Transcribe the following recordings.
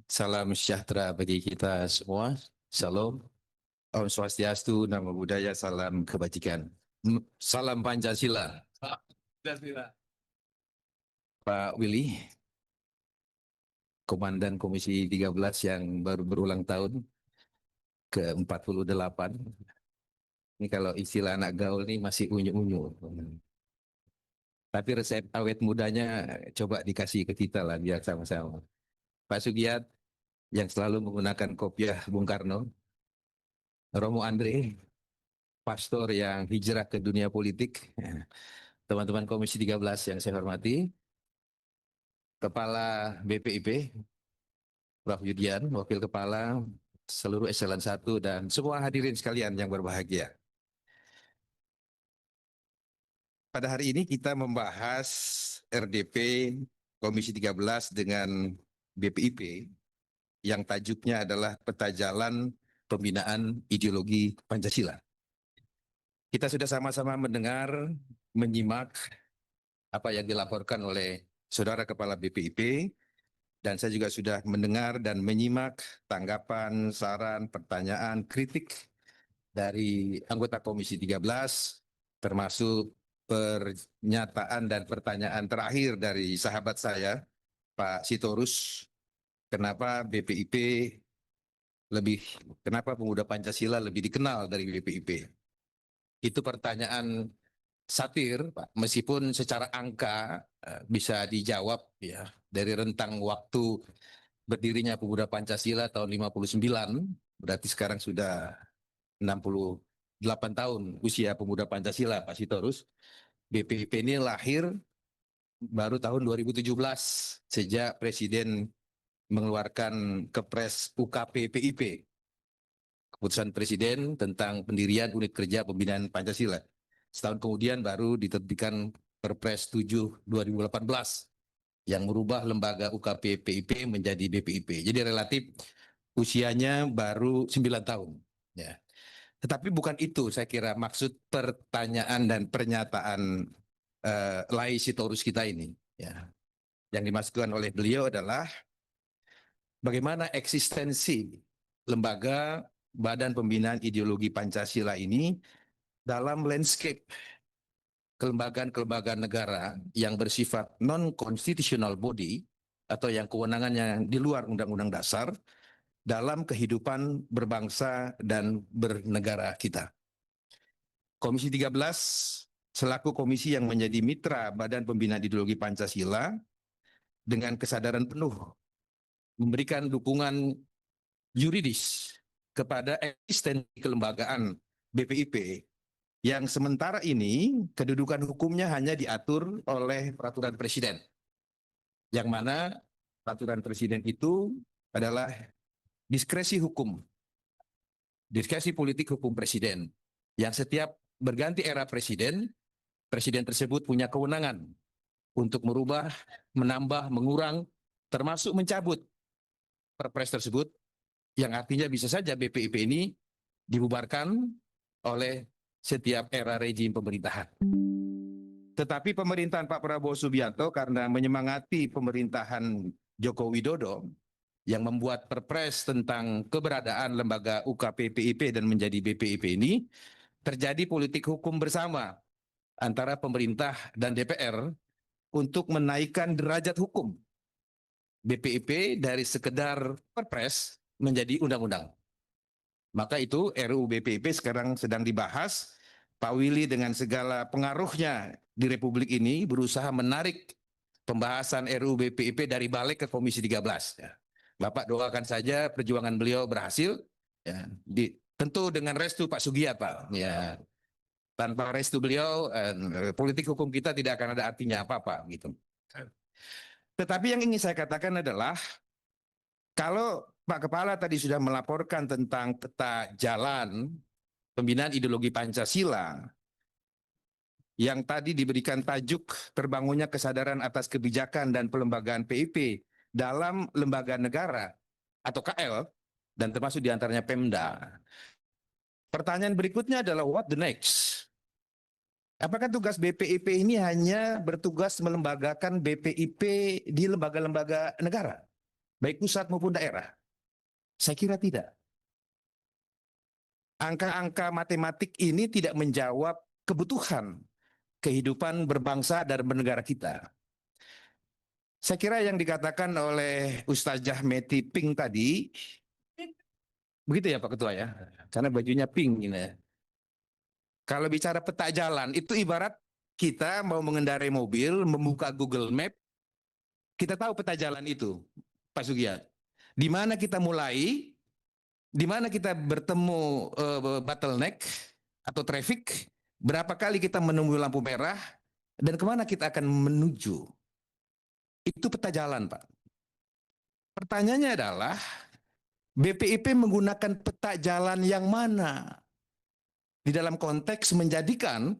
Salam sejahtera bagi kita semua. Salam. Om Swastiastu, Namo Buddhaya, salam kebajikan. Salam Pancasila. Pancasila. Pak Willy, Komandan Komisi 13 yang baru berulang tahun ke-48. Ini kalau istilah anak gaul nih masih unyu-unyu. Tapi resep awet mudanya coba dikasih ke kita lah biar sama-sama. Pak Sugiat yang selalu menggunakan kopiah Bung Karno, Romo Andre, pastor yang hijrah ke dunia politik, teman-teman Komisi 13 yang saya hormati, Kepala BPIP, Prof. Yudian, Wakil Kepala, seluruh eselon 1, dan semua hadirin sekalian yang berbahagia. Pada hari ini kita membahas RDP Komisi 13 dengan BPIP yang tajuknya adalah Peta Jalan Pembinaan Ideologi Pancasila. Kita sudah sama-sama mendengar, menyimak apa yang dilaporkan oleh Saudara Kepala BPIP, dan saya juga sudah mendengar dan menyimak tanggapan, saran, pertanyaan, kritik dari anggota Komisi 13, termasuk pernyataan dan pertanyaan terakhir dari sahabat saya, Pak Sitorus, kenapa BPIP kenapa Pemuda Pancasila lebih dikenal dari BPIP? Itu pertanyaan satir, Pak, meskipun secara angka bisa dijawab ya dari rentang waktu berdirinya Pemuda Pancasila tahun 59, berarti sekarang sudah 68 tahun usia Pemuda Pancasila, Pak Sitorus. BPIP ini lahir baru tahun 2017 sejak Presiden mengeluarkan Kepres UKP PIP, keputusan Presiden tentang pendirian unit kerja pembinaan Pancasila. Setahun kemudian baru diterbitkan Perpres 7 2018 yang merubah lembaga UKP PIP menjadi BPIP. Jadi relatif usianya baru 9 tahun. Ya. Tetapi bukan itu saya kira maksud pertanyaan dan pernyataan Lai Sitorus kita ini. Ya. Yang dimaksudkan oleh beliau adalah bagaimana eksistensi lembaga Badan Pembinaan Ideologi Pancasila ini dalam landscape kelembagaan-kelembagaan negara yang bersifat non-constitutional body atau yang kewenangannya di luar Undang-Undang Dasar dalam kehidupan berbangsa dan bernegara kita. Komisi 13 selaku komisi yang menjadi mitra Badan Pembinaan Ideologi Pancasila dengan kesadaran penuh memberikan dukungan yuridis kepada eksistensi kelembagaan BPIP yang sementara ini kedudukan hukumnya hanya diatur oleh peraturan presiden. Yang mana peraturan presiden itu adalah diskresi hukum, diskresi politik hukum presiden, yang setiap berganti era presiden, presiden tersebut punya kewenangan untuk merubah, menambah, mengurang, termasuk mencabut perpres tersebut, yang artinya bisa saja BPIP ini dibubarkan oleh setiap era rejim pemerintahan. Tetapi pemerintahan Pak Prabowo Subianto karena menyemangati pemerintahan Joko Widodo yang membuat perpres tentang keberadaan lembaga UKP PIP dan menjadi BPIP ini, terjadi politik hukum bersama antara pemerintah dan DPR untuk menaikkan derajat hukum BPIP dari sekedar perpres menjadi undang-undang. Maka itu RUU BPIP sekarang sedang dibahas. Pak Willy dengan segala pengaruhnya di Republik ini berusaha menarik pembahasan RUU BPIP dari balik ke Komisi 13. Ya. Bapak doakan saja perjuangan beliau berhasil. Ya. Tentu dengan restu Pak Sugiat, Pak. Ya. Tanpa restu beliau, politik hukum kita tidak akan ada artinya apa-apa. Gitu. Tetapi yang ingin saya katakan adalah, kalau Pak Kepala tadi sudah melaporkan tentang peta jalan pembinaan ideologi Pancasila yang tadi diberikan tajuk terbangunnya kesadaran atas kebijakan dan pelembagaan PIP dalam lembaga negara atau KL dan termasuk diantaranya Pemda. Pertanyaan berikutnya adalah what the next? Apakah tugas BPIP ini hanya bertugas melembagakan BPIP di lembaga-lembaga negara? baik pusat maupun daerah? Saya kira tidak. Angka-angka matematik ini tidak menjawab kebutuhan kehidupan berbangsa dan bernegara kita. Saya kira yang dikatakan oleh Ustazah Meti Pink tadi, begitu ya Pak Ketua ya, karena bajunya pink ini. Kalau bicara peta jalan, itu ibarat kita mau mengendarai mobil, membuka Google Map, kita tahu peta jalan itu, Pak Sugiyat. Di mana kita mulai, di mana kita bertemu bottleneck atau traffic, berapa kali kita menemui lampu merah, dan kemana kita akan menuju. Itu peta jalan, Pak. Pertanyaannya adalah, BPIP menggunakan peta jalan yang mana? Di dalam konteks menjadikan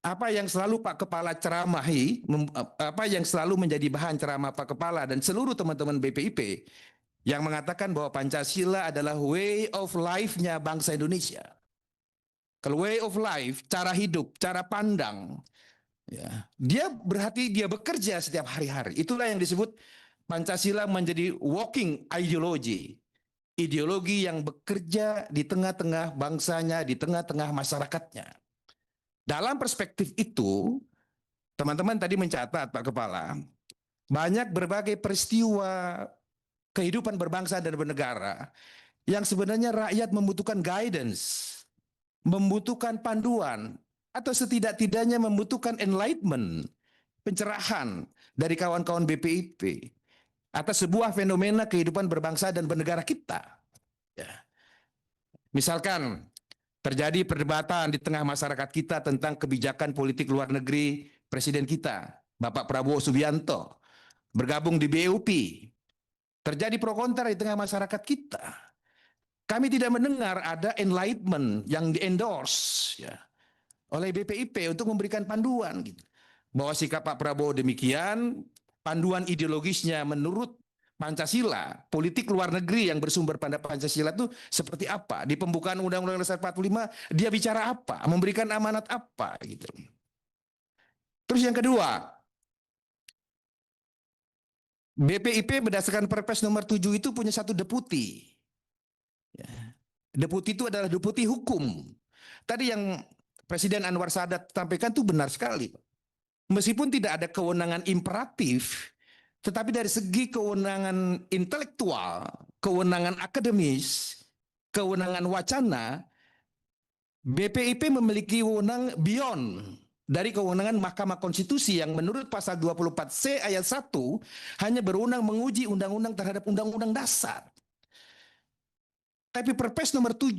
apa yang selalu Pak Kepala ceramahi, apa yang selalu menjadi bahan ceramah Pak Kepala dan seluruh teman-teman BPIP, yang mengatakan bahwa Pancasila adalah way of life-nya bangsa Indonesia. Kalau way of life, cara hidup, cara pandang, ya, dia berarti dia bekerja setiap hari-hari. Itulah yang disebut Pancasila menjadi walking ideology. Ideologi yang bekerja di tengah-tengah bangsanya, di tengah-tengah masyarakatnya. Dalam perspektif itu, teman-teman tadi mencatat Pak Kepala, banyak berbagai peristiwa kehidupan berbangsa dan bernegara yang sebenarnya rakyat membutuhkan guidance, membutuhkan panduan, atau setidak-tidaknya membutuhkan enlightenment, pencerahan dari kawan-kawan BPIP atas sebuah fenomena kehidupan berbangsa dan bernegara kita. Ya. Misalkan terjadi perdebatan di tengah masyarakat kita tentang kebijakan politik luar negeri Presiden kita, Bapak Prabowo Subianto, bergabung di BUP. Terjadi pro kontra di tengah masyarakat kita. Kami tidak mendengar ada enlightenment yang di-endorse ya, oleh BPIP untuk memberikan panduan. Gitu. Bahwa sikap Pak Prabowo demikian, panduan ideologisnya menurut Pancasila, politik luar negeri yang bersumber pada Pancasila itu seperti apa? Di pembukaan Undang-Undang Dasar 45, dia bicara apa? Memberikan amanat apa? Gitu. Terus yang kedua, BPIP berdasarkan Perpres nomor 7 itu punya satu deputi. Ya. Deputi itu adalah deputi hukum. Tadi yang Presiden Anwar Sadat sampaikan itu benar sekali. Meskipun tidak ada kewenangan imperatif, tetapi dari segi kewenangan intelektual, kewenangan akademis, kewenangan wacana, BPIP memiliki wewenang beyond dari kewenangan Mahkamah Konstitusi yang menurut pasal 24C ayat 1 hanya berwenang menguji undang-undang terhadap undang-undang dasar. Tapi Perpres nomor 7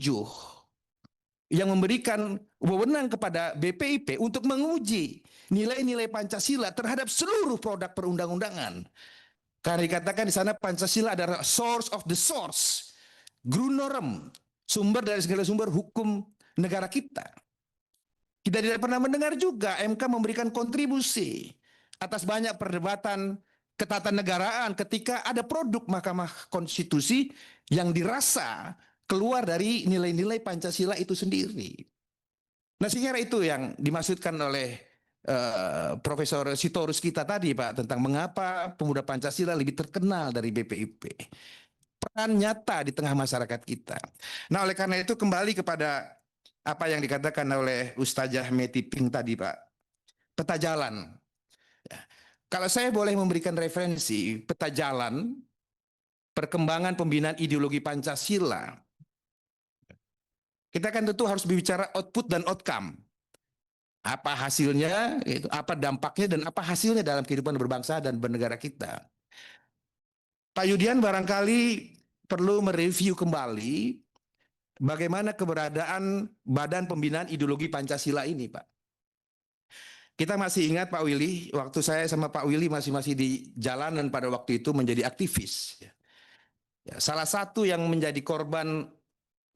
yang memberikan wewenang kepada BPIP untuk menguji nilai-nilai Pancasila terhadap seluruh produk perundang-undangan. Karena dikatakan di sana Pancasila adalah source of the source, grunorum, sumber dari segala sumber hukum negara kita. Kita tidak pernah mendengar juga MK memberikan kontribusi atas banyak perdebatan ketatanegaraan ketika ada produk Mahkamah Konstitusi yang dirasa keluar dari nilai-nilai Pancasila itu sendiri. Nah, saya kira itu yang dimaksudkan oleh Profesor Sitorus kita tadi, Pak, tentang mengapa pemuda Pancasila lebih terkenal dari BPIP. Peran nyata di tengah masyarakat kita. Nah, oleh karena itu kembali kepada apa yang dikatakan oleh Ustazah Meti Pink tadi, Pak. Peta jalan. Ya. Kalau saya boleh memberikan referensi peta jalan perkembangan pembinaan ideologi Pancasila, kita kan tentu harus berbicara output dan outcome. Apa hasilnya, apa dampaknya, dan apa hasilnya dalam kehidupan berbangsa dan bernegara kita. Pak Yudian barangkali perlu mereview kembali bagaimana keberadaan Badan Pembinaan Ideologi Pancasila ini, Pak. Kita masih ingat Pak Willy, waktu saya sama Pak Willy masih di jalanan pada waktu itu menjadi aktivis. Ya, salah satu yang menjadi korban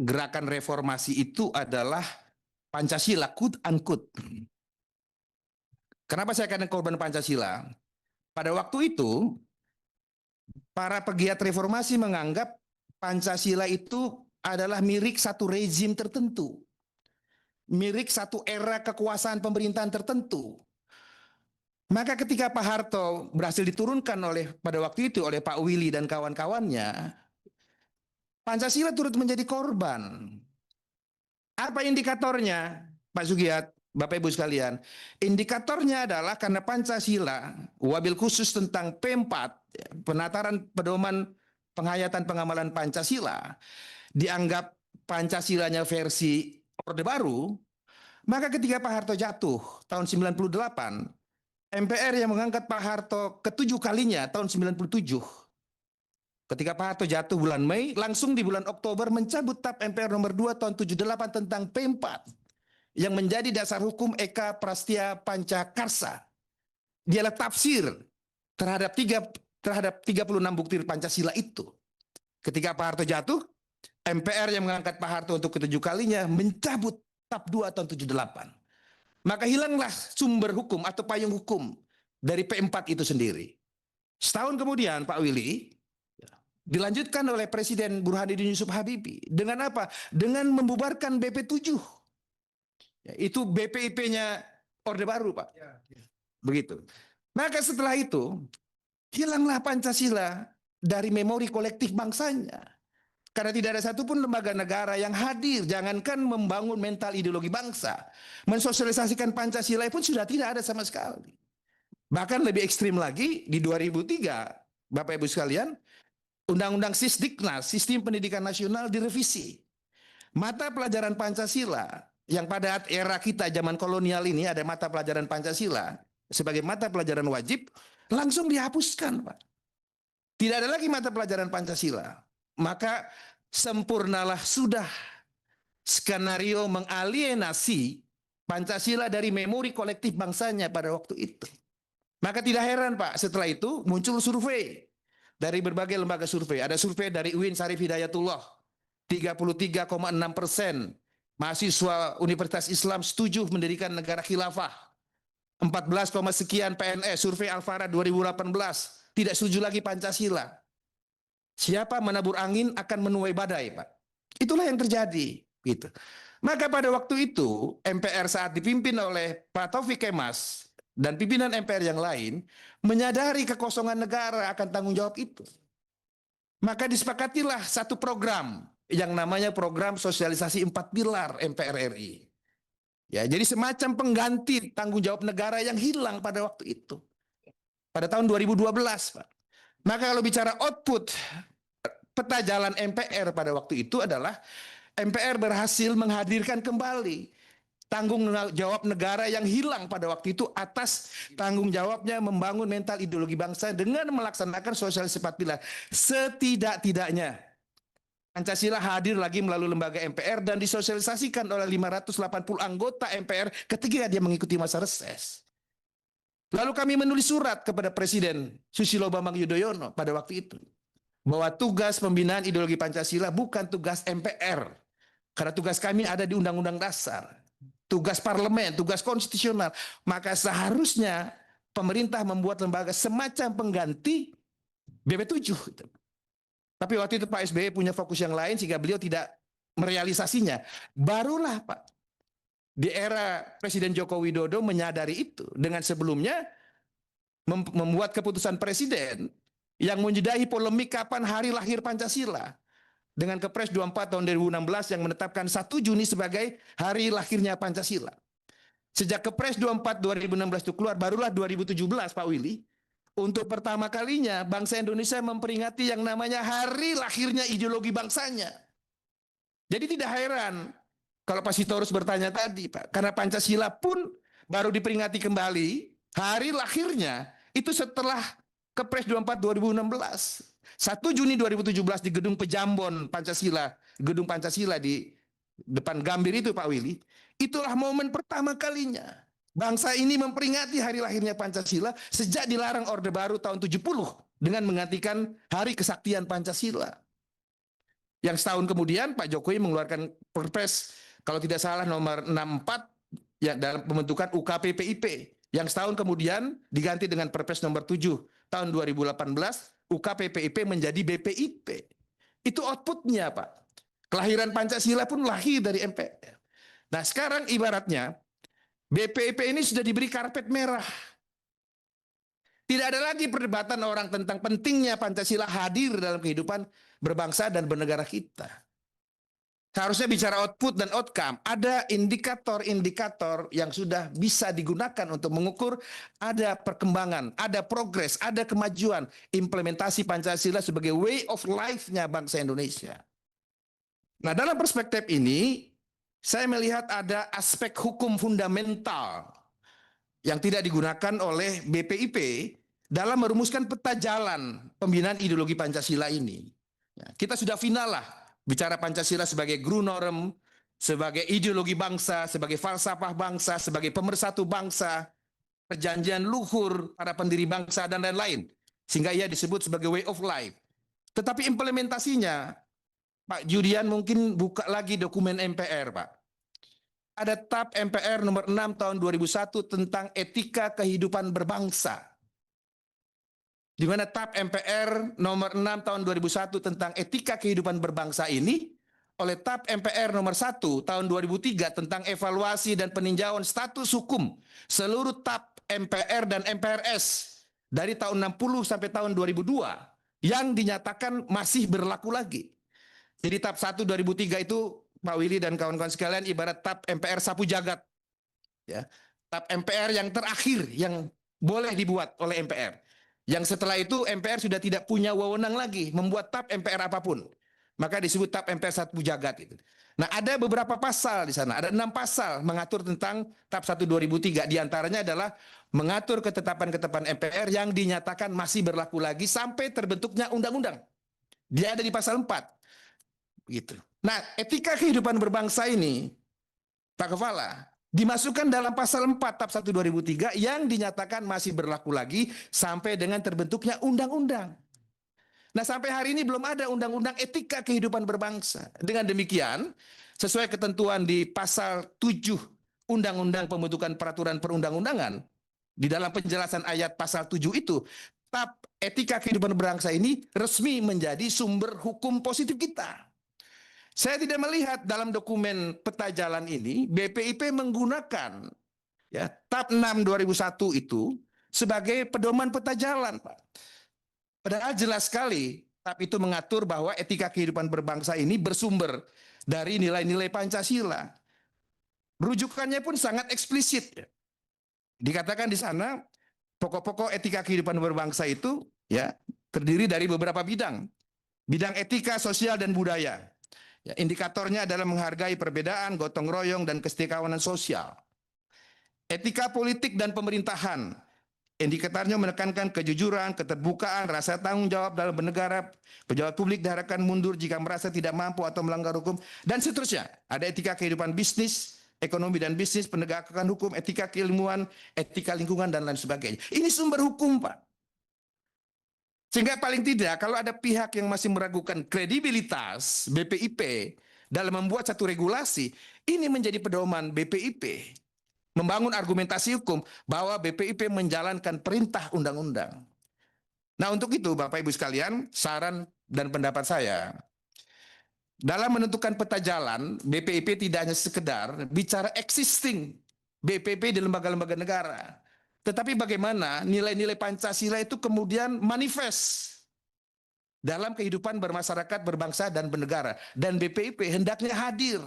gerakan reformasi itu adalah Pancasila, quote unquote. Kenapa saya katakan korban Pancasila? Pada waktu itu, para pegiat reformasi menganggap Pancasila itu adalah milik satu rezim tertentu. Milik satu era kekuasaan pemerintahan tertentu. Maka ketika Pak Harto berhasil diturunkan pada waktu itu oleh Pak Willy dan kawan-kawannya, Pancasila turut menjadi korban. Apa indikatornya, Pak Sugiat, Bapak Ibu sekalian? Indikatornya adalah karena Pancasila, wabil khusus tentang P4, penataran pedoman penghayatan pengamalan Pancasila, dianggap Pancasilanya versi Orde Baru, maka ketika Pak Harto jatuh tahun 98, MPR yang mengangkat Pak Harto ketujuh kalinya tahun 97. Ketika Pak Harto jatuh bulan Mei, langsung di bulan Oktober mencabut TAP MPR nomor 2 tahun 78 tentang P4 yang menjadi dasar hukum Eka Prastia Pancakarsa. Dialah tafsir terhadap 36 bukti Pancasila itu. Ketika Pak Harto jatuh, MPR yang mengangkat Pak Harto untuk ketujuh kalinya mencabut TAP 2 tahun 78. Maka hilanglah sumber hukum atau payung hukum dari P4 itu sendiri. Setahun kemudian Pak Willy dilanjutkan oleh Presiden Burhanuddin Yusuf Habibie. Dengan apa? Dengan membubarkan BP7. Ya, itu BPIP-nya Orde Baru, Pak. Begitu. Maka setelah itu, hilanglah Pancasila dari memori kolektif bangsanya. Karena tidak ada satupun lembaga negara yang hadir, jangankan membangun mental ideologi bangsa. Mensosialisasikan Pancasila pun sudah tidak ada sama sekali. Bahkan lebih ekstrim lagi, di 2003, Bapak Ibu sekalian, Undang-Undang Sisdiknas, Sistem Pendidikan Nasional direvisi. Mata pelajaran Pancasila, yang pada era kita zaman kolonial ini ada mata pelajaran Pancasila, sebagai mata pelajaran wajib, langsung dihapuskan, Pak. Tidak ada lagi mata pelajaran Pancasila. Maka sempurnalah sudah skenario mengalienasi Pancasila dari memori kolektif bangsanya pada waktu itu. Maka tidak heran, Pak, setelah itu muncul survei dari berbagai lembaga survei. Ada survei dari UIN Syarif Hidayatullah, 33,6% mahasiswa Universitas Islam setuju mendirikan negara khilafah. 14, sekian PNS, survei Alfara 2018, tidak setuju lagi Pancasila. Siapa menabur angin akan menuai badai, Pak. Itulah yang terjadi. Gitu. Maka pada waktu itu, MPR saat dipimpin oleh Pak Taufik Kemas dan pimpinan MPR yang lain menyadari kekosongan negara akan tanggung jawab itu. Maka disepakatilah satu program yang namanya program sosialisasi 4 pilar MPR RI. Ya, jadi semacam pengganti tanggung jawab negara yang hilang pada waktu itu. Pada tahun 2012, Pak. Maka kalau bicara output peta jalan MPR pada waktu itu adalah MPR berhasil menghadirkan kembali tanggung jawab negara yang hilang pada waktu itu atas tanggung jawabnya membangun mental ideologi bangsa dengan melaksanakan sosialisasi 4 pilar. Setidak-tidaknya Pancasila hadir lagi melalui lembaga MPR dan disosialisasikan oleh 580 anggota MPR ketika dia mengikuti masa reses. Lalu kami menulis surat kepada Presiden Susilo Bambang Yudhoyono pada waktu itu bahwa tugas pembinaan ideologi Pancasila bukan tugas MPR. Karena tugas kami ada di Undang-Undang Dasar. Tugas parlemen, tugas konstitusional. Maka seharusnya pemerintah membuat lembaga semacam pengganti BP7. Tapi waktu itu Pak SBY punya fokus yang lain sehingga beliau tidak merealisasinya. Barulah Pak, di era Presiden Joko Widodo menyadari itu. Dengan sebelumnya membuat keputusan Presiden yang menyudahi polemik kapan hari lahir Pancasila. Dengan Kepres 24 tahun 2016 yang menetapkan 1 Juni sebagai hari lahirnya Pancasila. Sejak Kepres 24 2016 itu keluar, barulah 2017 Pak Willy, untuk pertama kalinya bangsa Indonesia memperingati yang namanya hari lahirnya ideologi bangsanya. Jadi tidak heran kalau Pak Sitorus bertanya tadi, Pak, karena Pancasila pun baru diperingati kembali hari lahirnya itu setelah Kepres 24 2016. 1 Juni 2017 di Gedung Pejambon Pancasila, Gedung Pancasila di depan Gambir itu Pak Willy, itulah momen pertama kalinya bangsa ini memperingati hari lahirnya Pancasila sejak dilarang Orde Baru tahun 70 dengan menggantikan Hari Kesaktian Pancasila. Yang setahun kemudian Pak Jokowi mengeluarkan Perpres kalau tidak salah nomor 64 ya, dalam pembentukan UKPPIP. Yang setahun kemudian diganti dengan Perpres nomor 7 tahun 2018 UKPPIP menjadi BPIP. Itu outputnya, Pak. Kelahiran Pancasila pun lahir dari MPR. Nah, sekarang ibaratnya BPIP ini sudah diberi karpet merah. Tidak ada lagi perdebatan orang tentang pentingnya Pancasila hadir dalam kehidupan berbangsa dan bernegara kita. Seharusnya bicara output dan outcome, ada indikator-indikator yang sudah bisa digunakan untuk mengukur ada perkembangan, ada progres, ada kemajuan implementasi Pancasila sebagai way of life-nya bangsa Indonesia. Nah, dalam perspektif ini, saya melihat ada aspek hukum fundamental yang tidak digunakan oleh BPIP dalam merumuskan peta jalan pembinaan ideologi Pancasila ini. Kita sudah final lah bicara Pancasila sebagai guru norm, sebagai ideologi bangsa, sebagai falsafah bangsa, sebagai pemersatu bangsa, perjanjian luhur para pendiri bangsa dan lain-lain. Sehingga ia disebut sebagai way of life. Tetapi implementasinya, Pak Judian mungkin buka lagi dokumen MPR, Pak. Ada TAP MPR nomor 6 tahun 2001 tentang etika kehidupan berbangsa. Di mana TAP MPR nomor 6 tahun 2001 tentang etika kehidupan berbangsa ini oleh TAP MPR nomor 1 tahun 2003 tentang evaluasi dan peninjauan status hukum seluruh TAP MPR dan MPRS dari tahun 60 sampai tahun 2002 yang dinyatakan masih berlaku lagi. Jadi TAP 1 2003 itu Pak Willy dan kawan-kawan sekalian ibarat TAP MPR sapu jagat. Ya. TAP MPR yang terakhir yang boleh dibuat oleh MPR. Yang setelah itu MPR sudah tidak punya wewenang lagi membuat TAP MPR apapun. Maka disebut TAP MPR sapu jagat itu. Nah, ada beberapa pasal di sana, ada 6 pasal mengatur tentang TAP 1 2003. Di antaranya adalah mengatur ketetapan-ketetapan MPR yang dinyatakan masih berlaku lagi sampai terbentuknya undang-undang. Dia ada di pasal 4. Gitu. Nah, etika kehidupan berbangsa ini, Pak Kepala, dimasukkan dalam pasal 4 TAP 1 2003 yang dinyatakan masih berlaku lagi sampai dengan terbentuknya undang-undang. Nah, sampai hari ini belum ada undang-undang etika kehidupan berbangsa. Dengan demikian, sesuai ketentuan di pasal 7 Undang-Undang Pembentukan Peraturan Perundang-undangan, di dalam penjelasan ayat pasal 7 itu, TAP etika kehidupan berbangsa ini resmi menjadi sumber hukum positif kita. Saya tidak melihat dalam dokumen peta jalan ini BPIP menggunakan ya TAP 6 2001 itu sebagai pedoman peta jalan, Pak. Padahal jelas sekali TAP itu mengatur bahwa etika kehidupan berbangsa ini bersumber dari nilai-nilai Pancasila. Rujukannya pun sangat eksplisit. Dikatakan di sana pokok-pokok etika kehidupan berbangsa itu ya terdiri dari beberapa bidang. Bidang etika, sosial, dan budaya. Ya, indikatornya adalah menghargai perbedaan, gotong royong, dan kesetiakawanan sosial. Etika politik dan pemerintahan. Indikatornya menekankan kejujuran, keterbukaan, rasa tanggung jawab dalam bernegara. Pejabat publik diharapkan mundur jika merasa tidak mampu atau melanggar hukum, dan seterusnya. Ada etika kehidupan bisnis, ekonomi dan bisnis, penegakan hukum, etika keilmuan, etika lingkungan, dan lain sebagainya. Ini sumber hukum, Pak. Sehingga paling tidak kalau ada pihak yang masih meragukan kredibilitas BPIP dalam membuat satu regulasi, ini menjadi pedoman BPIP. Membangun argumentasi hukum bahwa BPIP menjalankan perintah undang-undang. Nah, untuk itu Bapak Ibu sekalian, saran dan pendapat saya, dalam menentukan peta jalan, BPIP tidak hanya sekedar bicara existing BPIP di lembaga-lembaga negara. Tetapi bagaimana nilai-nilai Pancasila itu kemudian manifest dalam kehidupan bermasyarakat, berbangsa, dan bernegara. Dan BPIP hendaknya hadir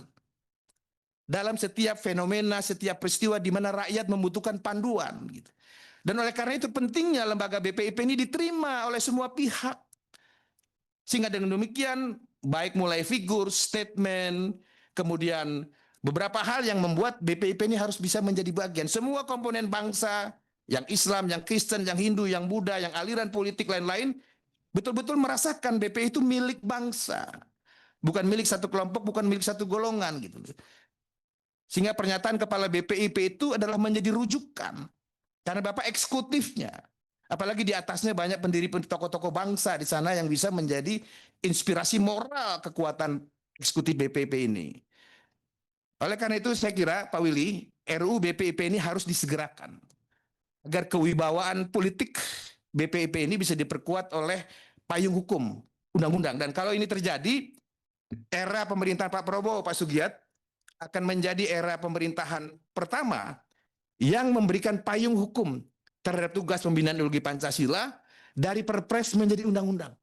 dalam setiap fenomena, setiap peristiwa di mana rakyat membutuhkan panduan. Dan oleh karena itu pentingnya lembaga BPIP ini diterima oleh semua pihak. Sehingga dengan demikian, baik mulai figur, statement, kemudian beberapa hal yang membuat BPIP ini harus bisa menjadi bagian. Semua komponen bangsa, yang Islam, yang Kristen, yang Hindu, yang Buddha, yang aliran politik lain-lain, betul-betul merasakan BPI itu milik bangsa. Bukan milik satu kelompok, bukan milik satu golongan. Gitu. Sehingga pernyataan kepala BPIP itu adalah menjadi rujukan. Karena Bapak eksekutifnya. Apalagi di atasnya banyak pendiri tokoh-tokoh bangsa di sana yang bisa menjadi inspirasi moral kekuatan eksekutif BPIP ini. Oleh karena itu saya kira Pak Willy, RUU BPIP ini harus disegerakan. Agar kewibawaan politik BPIP ini bisa diperkuat oleh payung hukum undang-undang. Dan kalau ini terjadi, era pemerintahan Pak Prabowo, Pak Sugiat, akan menjadi era pemerintahan pertama yang memberikan payung hukum terhadap tugas pembinaan ideologi Pancasila dari Perpres menjadi undang-undang.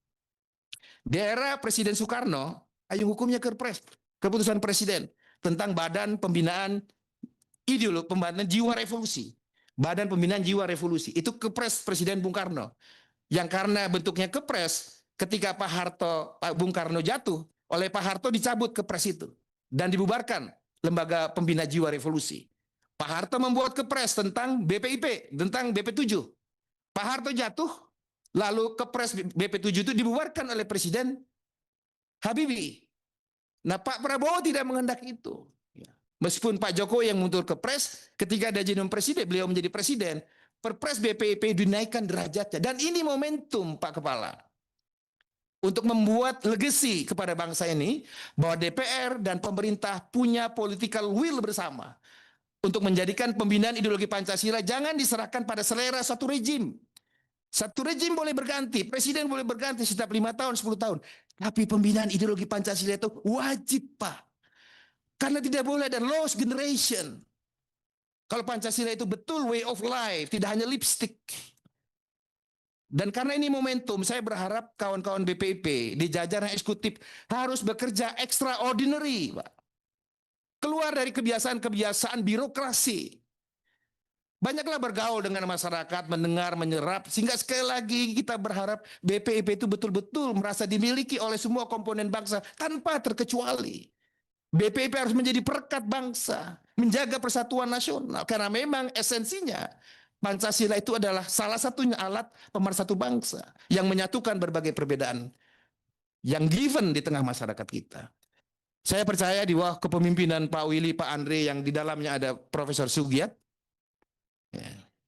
Di era Presiden Soekarno, payung hukumnya Kepres, keputusan Presiden tentang Badan Pembinaan Ideologi, Pembinaan Jiwa Revolusi. Badan Pembinaan Jiwa Revolusi, itu Kepres Presiden Bung Karno. Yang karena bentuknya Kepres, ketika Pak Bung Karno jatuh, oleh Pak Harto dicabut Kepres itu dan dibubarkan Lembaga Pembina Jiwa Revolusi. Pak Harto membuat Kepres tentang BPIP, tentang BP7. Pak Harto jatuh, lalu Kepres BP7 itu dibubarkan oleh Presiden Habibie. Nah, Pak Prabowo tidak menghendaki itu. Meskipun Pak Jokowi yang mundur Kepres, ketika ada jadi presiden, beliau menjadi presiden, Perpres BPIP dinaikkan derajatnya. Dan ini momentum, Pak Kepala, untuk membuat legacy kepada bangsa ini, bahwa DPR dan pemerintah punya political will bersama untuk menjadikan pembinaan ideologi Pancasila jangan diserahkan pada selera satu rejim. Satu rejim boleh berganti, presiden boleh berganti setiap 5 tahun, 10 tahun. Tapi pembinaan ideologi Pancasila itu wajib, Pak. Karena tidak boleh ada lost generation. Kalau Pancasila itu betul way of life, tidak hanya lipstick. Dan karena ini momentum, saya berharap kawan-kawan BPIP di jajaran eksekutif harus bekerja extraordinary, Pak. Keluar dari kebiasaan-kebiasaan birokrasi. Banyaklah bergaul dengan masyarakat, mendengar, menyerap, sehingga sekali lagi kita berharap BPIP itu betul-betul merasa dimiliki oleh semua komponen bangsa tanpa terkecuali. BPIP harus menjadi perekat bangsa, menjaga persatuan nasional, karena memang esensinya Pancasila itu adalah salah satunya alat pemersatu bangsa yang menyatukan berbagai perbedaan yang given di tengah masyarakat kita. Saya percaya di bawah kepemimpinan Pak Willy, Pak Andre, yang di dalamnya ada Profesor Sugiat,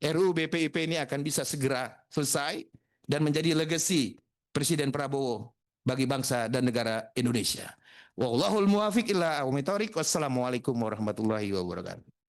RUU BPIP ini akan bisa segera selesai dan menjadi legacy Presiden Prabowo bagi bangsa dan negara Indonesia. Wallahul muwafiq ila aqwamit thoriq. Wassalamualaikum warahmatullahi wabarakatuh.